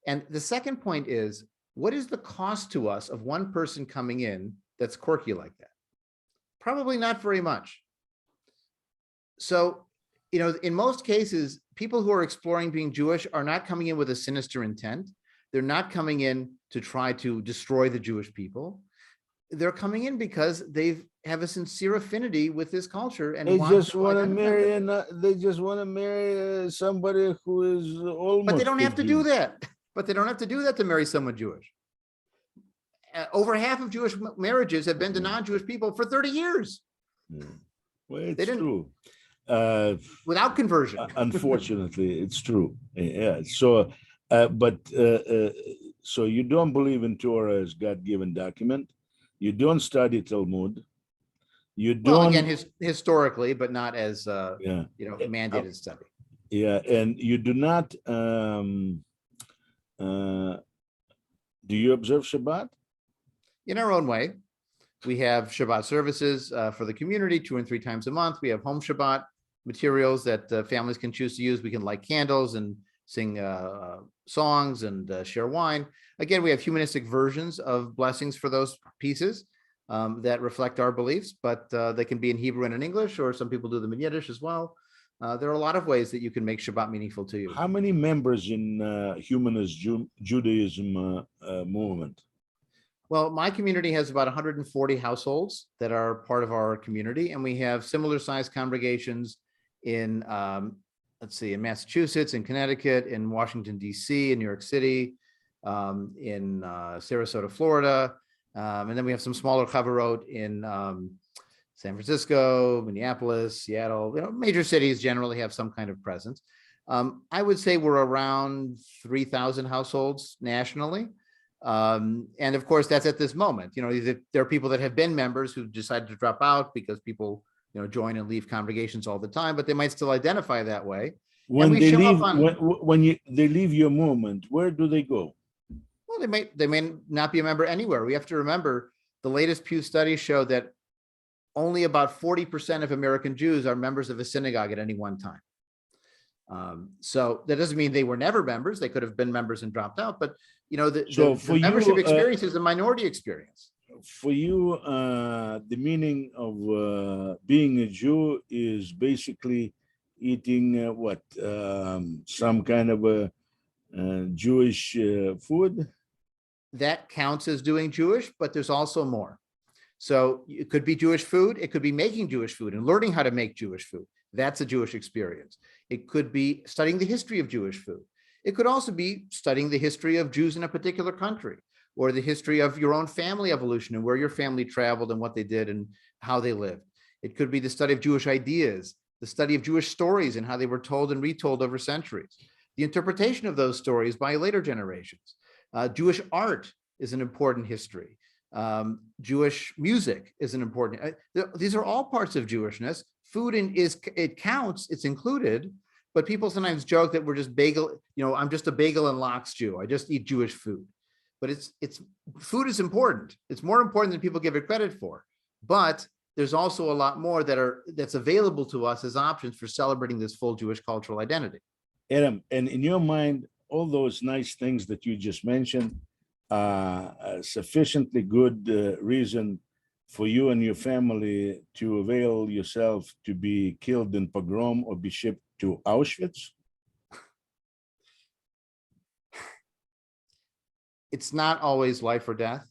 And the second point is, what is the cost to us of one person coming in that's quirky like that? Probably not very much. So, in most cases, people who are exploring being Jewish are not coming in with a sinister intent. They're not coming in to try to destroy the Jewish people. They're coming in because they have a sincere affinity with this culture, and they just want to marry. They just want to marry somebody who is almost. But they don't have to do that. But they don't have to do that to marry someone Jewish. over half of Jewish marriages have been to non-Jewish people for 30 years. Well, it's true. Without conversion. Unfortunately, it's true. Yeah. So, so you don't believe in Torah as God-given document. You don't study Talmud. You don't. Well, again, historically, but not as yeah. mandated study. Yeah, and you do not. Do you observe Shabbat? In our own way. We have Shabbat services for the community 2 and 3 times a month. We have home Shabbat materials that families can choose to use. We can light candles and sing songs and share wine. Again, we have humanistic versions of blessings for those pieces that reflect our beliefs, but they can be in Hebrew and in English, or some people do them in Yiddish as well. There are a lot of ways that you can make Shabbat meaningful to you. How many members in Humanist Judaism movement? Well, my community has about 140 households that are part of our community, and we have similar sized congregations in, let's see, in Massachusetts, in Connecticut, in Washington, D.C., in New York City, in Sarasota, Florida, and then we have some smaller chavarot in San Francisco, Minneapolis, Seattle. Major cities generally have some kind of presence. I would say we're around 3,000 households nationally. And of course, that's at this moment. There are people that have been members who decided to drop out because people, join and leave congregations all the time, but they might still identify that way. When they leave, they leave your movement, where do they go? Well, they may not be a member anywhere. We have to remember the latest Pew studies show that only about 40% of American Jews are members of a synagogue at any one time. So that doesn't mean they were never members. They could have been members and dropped out, but the membership experience is a minority experience. For you, the meaning of being a Jew is basically eating some kind of a Jewish food? That counts as doing Jewish, but there's also more. So it could be Jewish food. It could be making Jewish food and learning how to make Jewish food. That's a Jewish experience. It could be studying the history of Jewish food. It could also be studying the history of Jews in a particular country, or the history of your own family evolution and where your family traveled and what they did and how they lived. It could be the study of Jewish ideas, the study of Jewish stories and how they were told and retold over centuries, the interpretation of those stories by later generations. Jewish art is an important history. Jewish music is an important, these are all parts of Jewishness. Food it counts, it's included, but people sometimes joke that we're just bagel, I'm just a bagel and lox Jew. I just eat Jewish food. But food is important. It's more important than people give it credit for. But there's also a lot more that's available to us as options for celebrating this full Jewish cultural identity. Adam, and in your mind, all those nice things that you just mentioned, sufficiently good reason for you and your family to avail yourself to be killed in pogrom or be shipped to Auschwitz? It's not always life or death.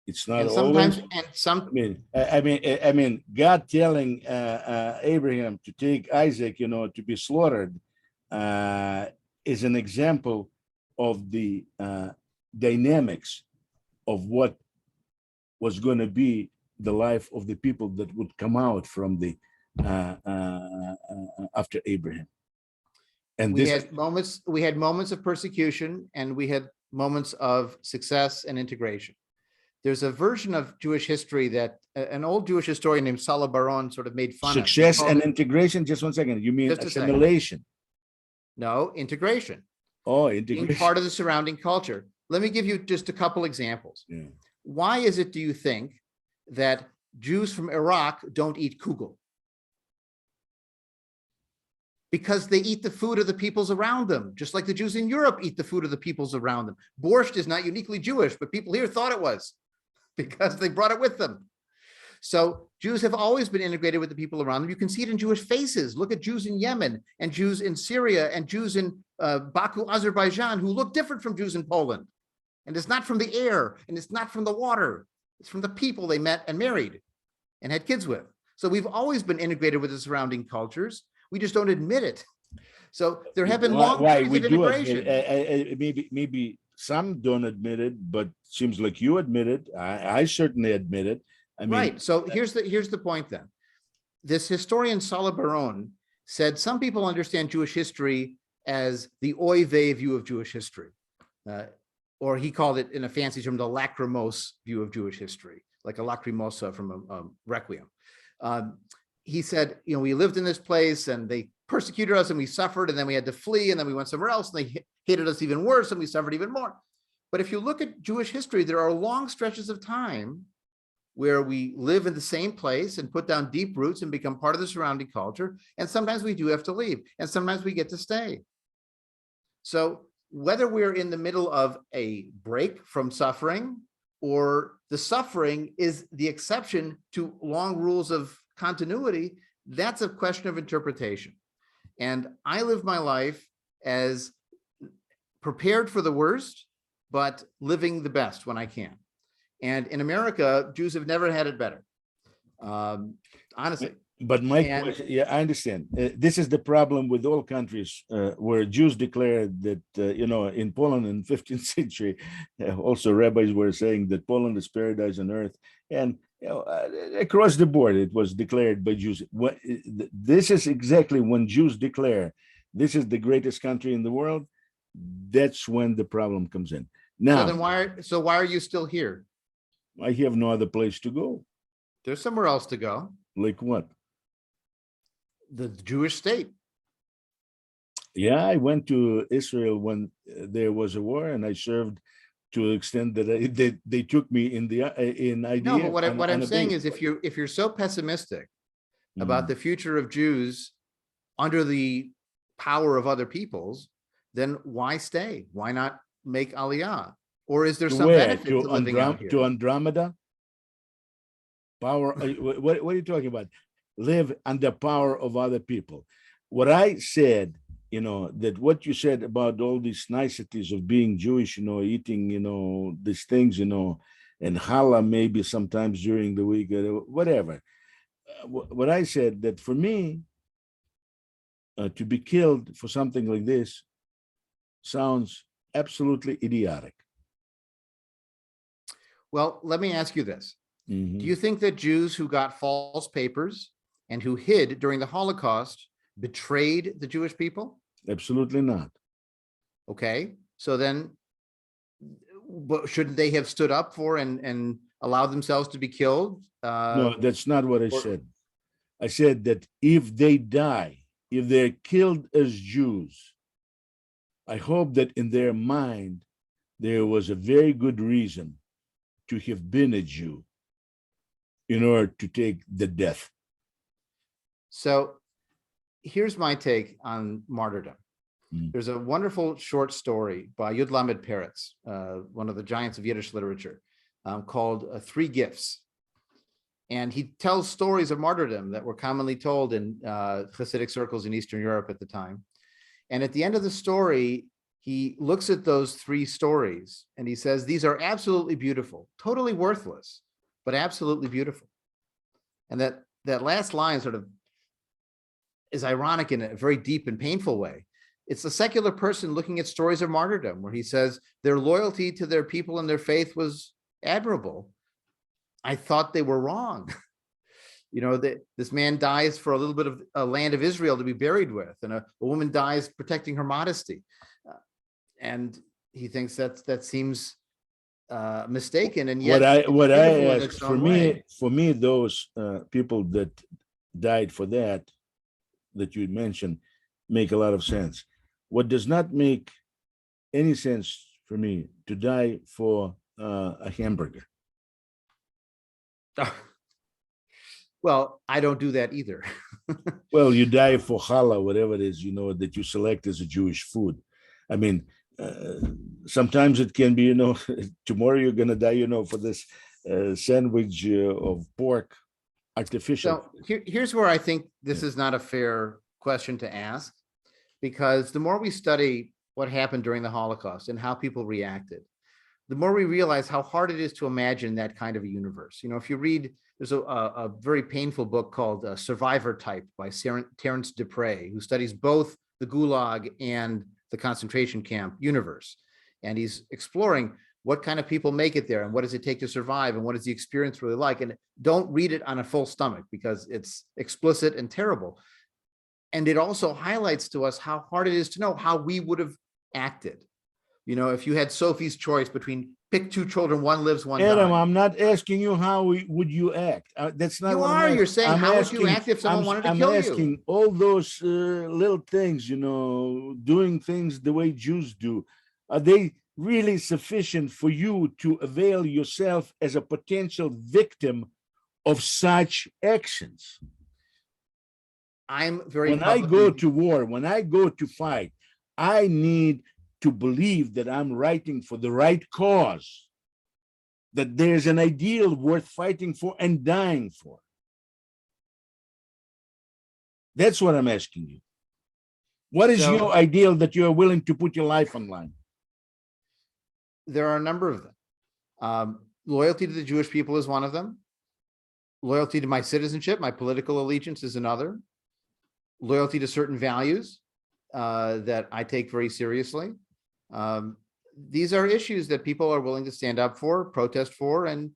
It's not and sometimes, always. And some. I mean, God telling Abraham to take Isaac, to be slaughtered, is an example of the dynamics of what was going to be the life of the people that would come out from the after Abraham. And we had moments of persecution, and we had moments of success and integration. There's a version of Jewish history that an old Jewish historian named Salah Baron sort of made fun of. Success and integration. Just one second. You mean assimilation? No, integration. Oh, integration. Being part of the surrounding culture. Let me give you just a couple examples. Yeah. Why is it, do you think, that Jews from Iraq don't eat kugel? Because they eat the food of the peoples around them, just like the Jews in Europe eat the food of the peoples around them. Borscht is not uniquely Jewish, but people here thought it was because they brought it with them. So Jews have always been integrated with the people around them. You can see it in Jewish faces. Look at Jews in Yemen and Jews in Syria and Jews in Baku, Azerbaijan, who look different from Jews in Poland. And it's not from the air, and it's not from the water. It's from the people they met and married and had kids with. So we've always been integrated with the surrounding cultures. We just don't admit it. So there have been long periods of integration. Maybe some don't admit it, but seems like you admit it. I certainly admit it. I mean, right. So here's the point then. This historian Salah Baron said some people understand Jewish history as the oy vey view of Jewish history. Or he called it in a fancy term, the lachrymose view of Jewish history, like a lacrimosa from a Requiem. He said, we lived in this place and they persecuted us and we suffered, and then we had to flee, and then we went somewhere else and they hated us even worse and we suffered even more. But if you look at Jewish history, there are long stretches of time where we live in the same place and put down deep roots and become part of the surrounding culture. And sometimes we do have to leave, and sometimes we get to stay. So whether we're in the middle of a break from suffering, or the suffering is the exception to long rules of continuity, that's a question of interpretation. And I live my life as prepared for the worst, but living the best when I can. And in America, Jews have never had it better, honestly. But my question, yeah, I understand. This is the problem with all countries where Jews declared that, in Poland in 15th century, also rabbis were saying that Poland is paradise on earth. And across the board, it was declared by Jews. This is exactly when Jews declare this is the greatest country in the world. That's when the problem comes in. Now, so then why are you still here? I have no other place to go. There's somewhere else to go. Like what? The Jewish state. Yeah, I went to Israel when there was a war, and I served to the extent that they took me in IDF. No, but what I'm saying is, if you're so pessimistic about the future of Jews under the power of other peoples, then why stay? Why not make Aliyah? Or is there some benefit to living out here? To Andromeda? Power? What are you talking about? Live under power of other people. What I said, that what you said about all these niceties of being Jewish, eating, these things, and challah maybe sometimes during the week, whatever. What I said, that for me, to be killed for something like this sounds absolutely idiotic. Well, let me ask you this. Mm-hmm. Do you think that Jews who got false papers and who hid during the Holocaust betrayed the Jewish people? Absolutely not. Okay, so then shouldn't they have stood up for and allowed themselves to be killed? No, that's not what I said. I said that if they die, if they're killed as Jews, I hope that in their mind, there was a very good reason to have been a Jew in order to take the death. So here's my take on martyrdom. There's a wonderful short story by Yud Lamed Peretz, one of the giants of Yiddish literature, called Three Gifts. And he tells stories of martyrdom that were commonly told in Hasidic circles in Eastern Europe at the time. And at the end of the story, he looks at those three stories and he says, these are absolutely beautiful, totally worthless, but absolutely beautiful. And that last line sort of is ironic in a very deep and painful way. It's a secular person looking at stories of martyrdom where he says their loyalty to their people and their faith was admirable. I thought they were wrong. That this man dies for a little bit of a land of Israel to be buried with, and a woman dies protecting her modesty. And he thinks that seems mistaken. And yet what I ask, for me, those people that died for that you mentioned make a lot of sense. What does not make any sense for me to die for a hamburger. Well, I don't do that either. Well, you die for challah, whatever it is, that you select as a Jewish food. I mean, sometimes it can be, tomorrow you're going to die, for this sandwich of pork, artificial. So here's where I think this is not a fair question to ask, because the more we study what happened during the Holocaust and how people reacted, the more we realize how hard it is to imagine that kind of a universe. If you read, there's a very painful book called Survivor Type by Terence Dupre, who studies both the Gulag and the concentration camp universe. and he's exploring what kind of people make it there and what does it take to survive and what is the experience really like. And don't read it on a full stomach because it's explicit and terrible. And it also highlights to us how hard it is to know how we would have acted. You know, if you had Sophie's choice between pick two children, one lives, one Adam, dies. I'm not asking you how would you act. That's not You what are. I'm You're saying, I'm how would asking, you act if someone wanted to kill I'm asking you? all those little things, you know, doing things the way Jews do. Are they really sufficient for you to avail yourself as a potential victim of such actions? I'm very When I publicly. go to war, when I go to fight, I need to believe that I'm writing for the right cause, that there's an ideal worth fighting for and dying for. That's what I'm asking you. What is So- your ideal that you are willing to put your life on line? There are a number of them. Loyalty to the Jewish people is one of them. Loyalty to my citizenship, my political allegiance is another. Loyalty to certain values that I take very seriously. These are issues that people are willing to stand up for, protest for, and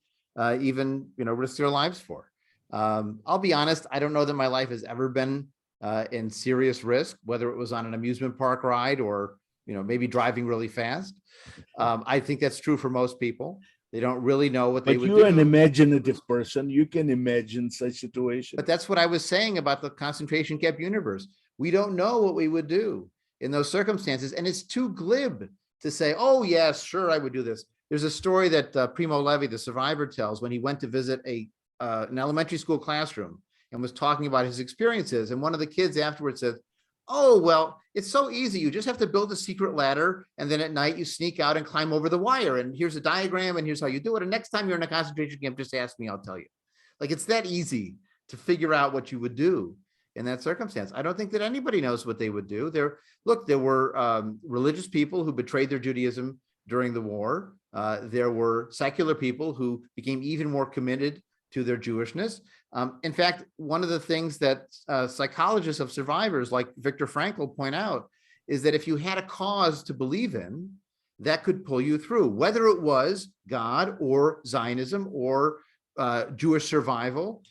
even, you know, risk their lives for. I'll be honest, I don't know that my life has ever been in serious risk, whether it was on an amusement park ride or, you know, maybe driving really fast. I think that's true for most people. They don't really know what they would do. But you're an imaginative person. You can imagine such situations. But that's what I was saying about the concentration camp universe. We don't know what we would do in those circumstances. And it's too glib to say, oh, yes, sure, I would do this. There's a story that Primo Levi, the survivor, tells when he went to visit an elementary school classroom and was talking about his experiences. And one of the kids afterwards said, oh, well, it's so easy. You just have to build a secret ladder. And then at night you sneak out and climb over the wire. And here's a diagram and here's how you do it. And next time you're in a concentration camp, just ask me, I'll tell you. Like, it's that easy to figure out what you would do in that circumstance. I don't think that anybody knows what they would do. There were religious people who betrayed their Judaism during the war. There were secular people who became even more committed to their Jewishness. In fact, one of the things that psychologists of survivors like Viktor Frankl point out is that if you had a cause to believe in, that could pull you through, whether it was God or Zionism or Jewish survival.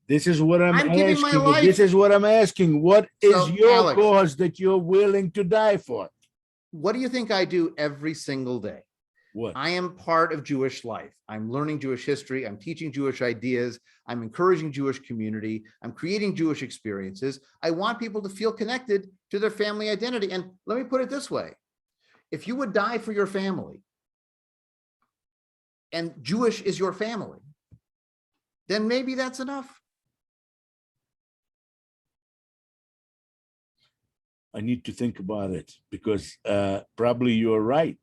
This is what I'm giving my asking. life. This is what I'm asking. What is So, your Alex, cause that you're willing to die for? What do you think I do every single day? What? I am part of Jewish life. I'm learning Jewish history. I'm teaching Jewish ideas. I'm encouraging Jewish community. I'm creating Jewish experiences. I want people to feel connected to their family identity. And let me put it this way. If you would die for your family and Jewish is your family, then maybe that's enough. I need to think about it because probably you're right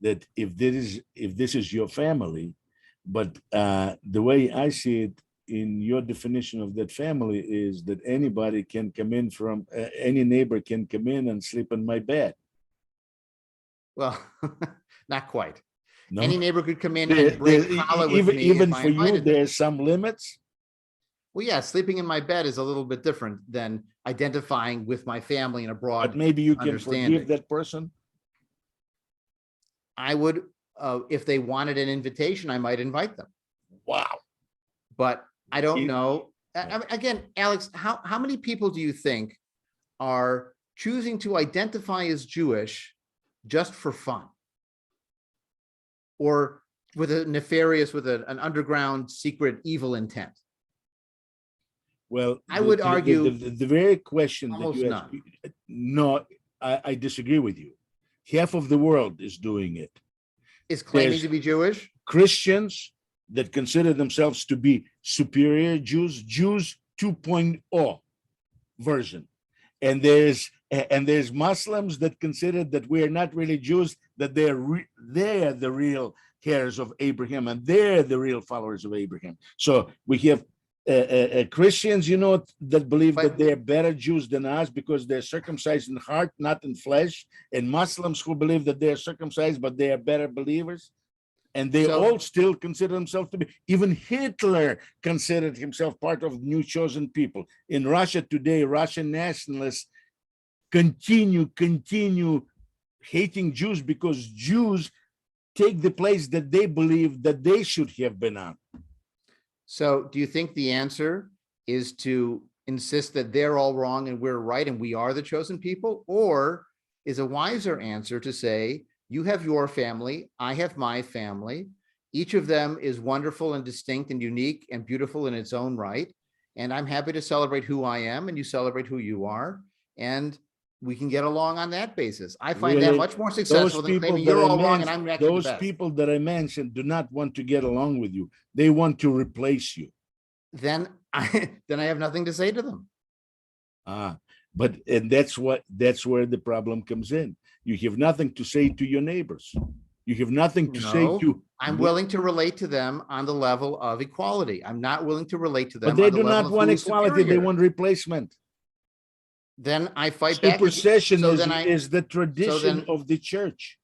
that if this is your family, but the way I see it in your definition of that family is that anybody can come in from any neighbor can come in and sleep in my bed. Well, not quite. No? Any neighbor could come in and break challah with me even if I for you, invited them. there's some limits. Well, yeah, sleeping in my bed is a little bit different than identifying with my family in a broad But maybe you can understanding. forgive that person. I would, if they wanted an invitation, I might invite them. Wow. But I don't You- know. Again, Alex, how many people do you think are choosing to identify as Jewish just for fun? Or with a nefarious, with an underground secret evil intent? Well, I would argue the very question that almost you asked, no, I disagree with you. Half of the world is doing it. is claiming there's- to be Jewish. Christians that consider themselves to be superior Jews, Jews 2.0 version. And there's Muslims that consider that we are not really Jews, that they're the real heirs of Abraham and they're the real followers of Abraham. So we have Christians, you know, that believe that they're better Jews than us because they're circumcised in heart, not in flesh, and Muslims who believe that they're circumcised, but they are better believers. And they all still consider themselves to be, even Hitler considered himself part of new chosen people. In Russia today, Russian nationalists continue hating Jews because Jews take the place that they believe that they should have been on. So do you think the answer is to insist that they're all wrong and we're right and we are the chosen people? Or is a wiser answer to say, you have your family, I have my family. Each of them is wonderful and distinct and unique and beautiful in its own right. And I'm happy to celebrate who I am and you celebrate who you are. And we can get along on that basis. I find that Really, much more successful than claiming you're all wrong and I'm actually the those best. people that I mentioned do not want to get along with you. They want to replace you. Then I have nothing to say to them. But that's where the problem comes in. You have nothing to say to your neighbors. You have nothing to say to. I'm willing to relate to them on the level of equality. I'm not willing to relate to them. But they on the do level not of want who's equality. They superior. want replacement. Then I fight back. Supersession So is the tradition of the church.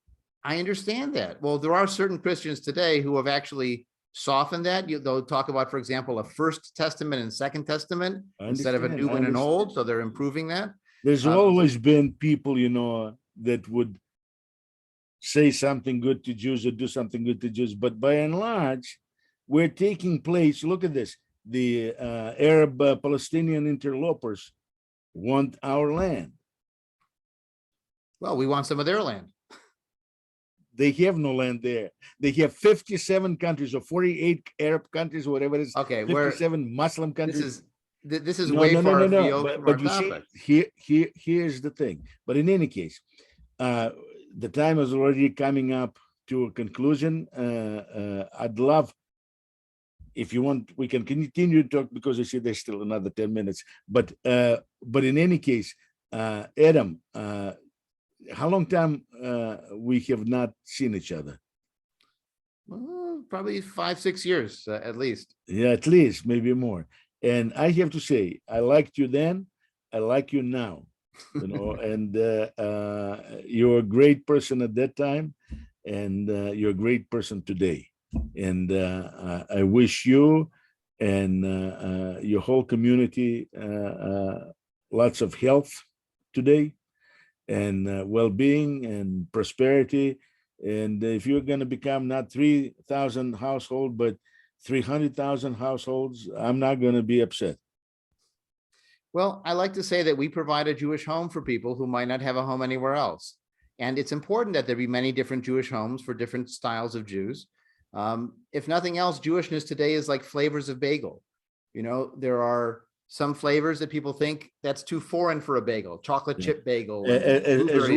I understand that. Well, there are certain Christians today who have actually softened that. They'll talk about, for example, a First Testament and Second Testament instead of a new and an old. So they're improving that. There's always been people, that would say something good to Jews or do something good to Jews. But by and large, we're taking place. Look at this. The Arab Palestinian interlopers want our land. Well, we want some of their land. They have no land there. They have 57 countries or 48 Arab countries, whatever it is. Okay, 57 Muslim countries. This is way far afield from our you topic. See, here's the thing. But in any case, the time is already coming up to a conclusion. I'd love, if you want, we can continue to talk because I see there's still another 10 minutes. But in any case, Adam, how long time we have not seen each other? Well, probably 5-6 years at least. Yeah, at least, maybe more. And I have to say, I liked you then, I like you now, and you're a great person at that time, and you're a great person today. And I wish you and your whole community lots of health today, and well-being and prosperity. And if you're going to become not 3,000 households, but 300,000 households, I'm not going to be upset. Well, I like to say that we provide a Jewish home for people who might not have a home anywhere else. And it's important that there be many different Jewish homes for different styles of Jews. If nothing else, Jewishness today is like flavors of bagel. There are some flavors that people think that's too foreign for a bagel, chocolate chip bagel. As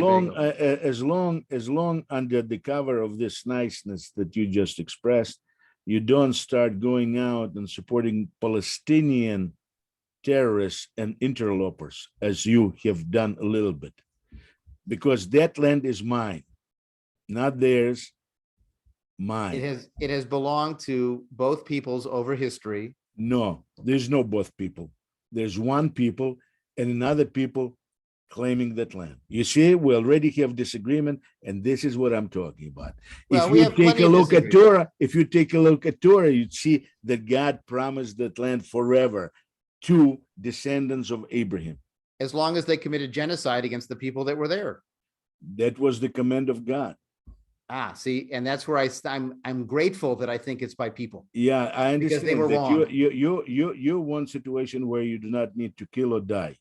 long under the cover of this niceness that you just expressed, you don't start going out and supporting Palestinian terrorists and interlopers, as you have done a little bit, because that land is mine, not theirs, mine. It has belonged to both peoples over history. No, there's no both people. There's one people and another people claiming that land. You see, we already have disagreement, and this is what I'm talking about. Well, if you take a look at Torah, you'd see that God promised that land forever to descendants of Abraham. As long as they committed genocide against the people that were there. That was the command of God. See, and that's where I'm grateful that I think it's by people. Yeah, I understand because they were that wrong. you want situation where you do not need to kill or die.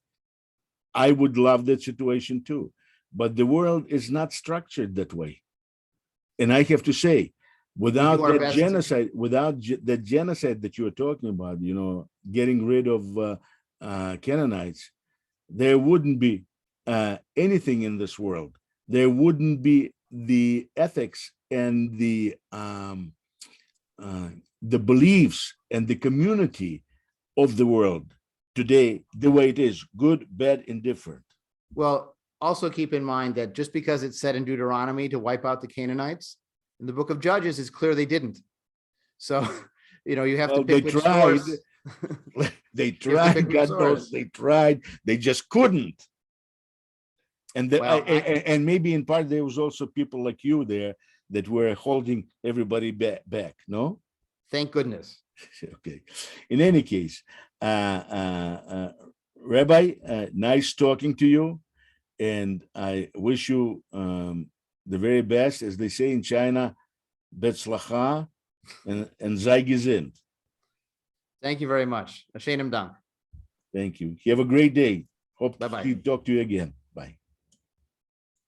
I would love that situation too, but the world is not structured that way. And I have to say, without that genocide, the genocide that you are talking about, getting rid of Canaanites, there wouldn't be anything in this world. There wouldn't be the ethics and the beliefs and the community of the world today, the way it is, good, bad, indifferent. Well, also keep in mind that just because it's said in Deuteronomy to wipe out the Canaanites, in the book of Judges, it's clear they didn't. So, you have to pick which source. They tried, God knows they tried, they just couldn't. And and maybe in part there was also people like you there that were holding everybody back, no? Thank goodness. Okay. In any case, Rabbi, nice talking to you. And I wish you the very best, as they say in China, Betzlacha and sei gesund. Thank you very much. Ashenim Dank. Thank you. You have a great day. Hope Bye-bye. to talk to you again. Bye.